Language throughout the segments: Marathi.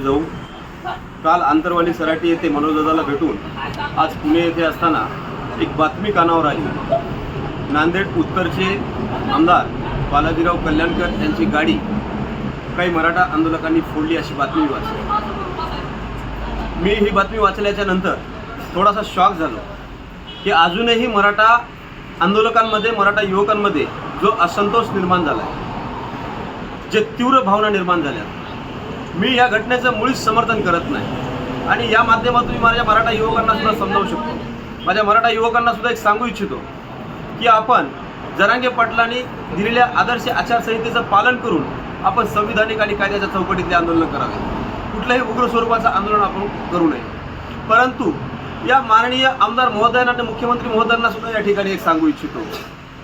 जाऊ काल आंतरवाली सराटी येथे मनोजदाला भेटून आज पुणे येथे असताना एक बातमी कानावर आली। नांदेड उत्तरचे आमदार बालाजीराव कल्याणकर यांची गाडी काही मराठा आंदोलकांनी फोडली अशी बातमी वाचली। मी ही बातमी वाचल्याच्या नंतर थोडासा शॉक झालो की अजूनही मराठा आंदोलकांमध्ये मराठा युवकांमध्ये जो असंतोष निर्माण झाला आहे, जे तीव्र भावना निर्माण झाल्या, मी या घटनेचं मुळीच समर्थन करत नाही। आणि या माध्यमातून मी माझ्या मराठा युवकांना सुद्धा समजावू शकतो, माझ्या मराठा युवकांना सुद्धा एक सांगू इच्छितो की आपण जरांगे पाटलांनी दिलेल्या आदर्श आचारसंहितेचं पालन करून आपण संविधानिक आणि कायद्याच्या चौकटीतले आंदोलन करावे। कुठल्याही उग्र स्वरूपाचं आंदोलन आपण करू नये। परंतु या माननीय आमदार महोदयांना आणि मुख्यमंत्री महोदयांना सुद्धा या ठिकाणी एक सांगू इच्छितो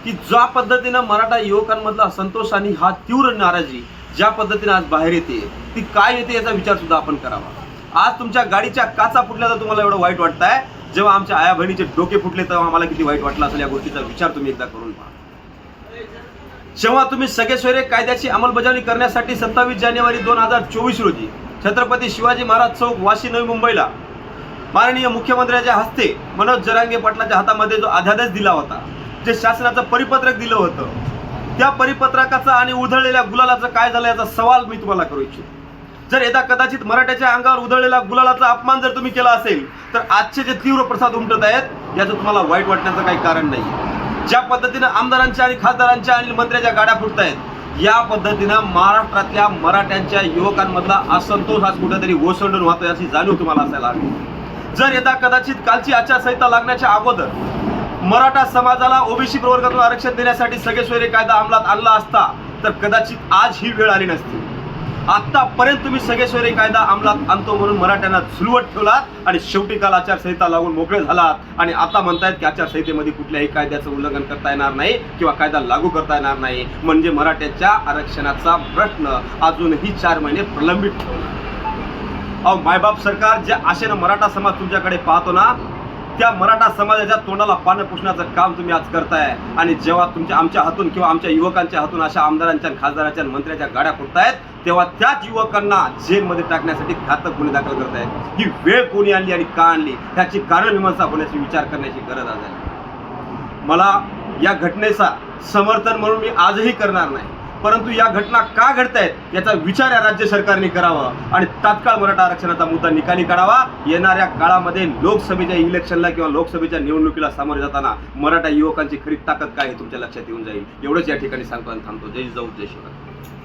की ज्या पद्धतीनं मराठा युवकांमधला असंतोष आणि हा तीव्र नाराजी ज्या पद्धतीने आज बाहेर येते ती काय येते याचा विचार सुद्धा आपण करावा। आज तुमच्या गाडीच्या काचा फुटल्या तर तुम्हाला एवढं वाईट वाटतंय, जेव्हा आमच्या आया बहिणीचे डोके फुटले तेव्हा आम्हाला किती वाईट वाटलं असेल या गोष्टीचा विचार तुम्ही एकदा करून पहा। जेव्हा तुम्ही सगळे सोयरे कायद्याची अंमलबजावणी करण्यासाठी 27 जानेवारी 2024 रोजी छत्रपती शिवाजी महाराज चौक वाशी नवी मुंबईला माननीय मुख्यमंत्र्यांच्या हस्ते मनोज जरांगे पाटलांच्या हातामध्ये जो अध्यादेश दिला होता, जे शासनाचं परिपत्रक दिलं होतं, त्या परिपत्रकाचा आणि उधळलेल्या गुलालाचं काय झालं याचा सवाल मी तुम्हाला करू इच्छितो। जर यदा कदाचित मराठ्याच्या अंगावर उधळलेला गुलालाचा अपमान जर तुम्ही केला असेल तर आजचे जे तीव्र प्रसाद उमटत आहेत याचं तुम्हाला वाईट वाटण्याचं काही कारण नाही। ज्या पद्धतीनं आमदारांच्या आणि खासदारांच्या आणि मंत्र्यांच्या गाड्या फुटत आहेत, या पद्धतीनं महाराष्ट्रातल्या मराठ्यांच्या युवकांमधला असंतोष आज कुठेतरी ओसंडून वाहतोय अशी जाणीव तुम्हाला असायला हवी। जर यदा कदाचित कालची आचारसंहिता लागण्याच्या अगोदर मराठा समाजाला ओबीसी प्रवर्गातून आरक्षण देण्यासाठी सगळे सोयरे कायदा अंमलात आणला असता तर कदाचित आज ही वेळ आली नसती। आतापर्यंत तुम्ही सगळे सोयरे कायदा अंमलात आणतो म्हणून मराठ्यांना झुलवत ठेवलात आणि शेवटी काल आचारसंहिता लागून मोकळे झालात आणि आता म्हणतायत की आचारसंहितेमध्ये कुठल्याही कायद्याचं उल्लंघन करता येणार नाही किंवा कायदा लागू करता येणार नाही, म्हणजे मराठ्याच्या आरक्षणाचा प्रश्न अजूनही 4 महिने प्रलंबित ठेवला। अहो मायबाप सरकार, ज्या आशेनं मराठा समाज तुमच्याकडे पाहतो ना, त्या मराठा समाजाच्या तोंडाला पानं पुसण्याचं काम तुम्ही आज करताय। आणि जेव्हा आमच्या हातून किंवा आमच्या युवकांच्या हातून अशा आमदारांच्या, खासदारांच्या, मंत्र्यांच्या गाड्या फुटतायत तेव्हा त्याच युवकांना जेलमध्ये टाकण्यासाठी घातक गुन्हे दाखल करतायत। ही वेळ कोणी आणली आणि का आणली ह्याची कारणमीमांसा होण्याची विचार करण्याची गरज आहे। मला या घटनेचा समर्थन म्हणून मी आजही करणार नाही, परंतु या घटना का घडतायत याचा विचार या राज्य सरकारने करावा आणि तात्काळ मराठा आरक्षणाचा मुद्दा निकाली काढावा। येणाऱ्या काळामध्ये लोकसभेच्या इलेक्शनला किंवा लोकसभेच्या निवडणुकीला सामोरे जाताना मराठा युवकांची खरी ताकद काय हे तुमच्या लक्षात येऊन जाईल। एवढंच या ठिकाणी सांगतो आणि थांबतो। जय जिजाऊ, जय शिवराय।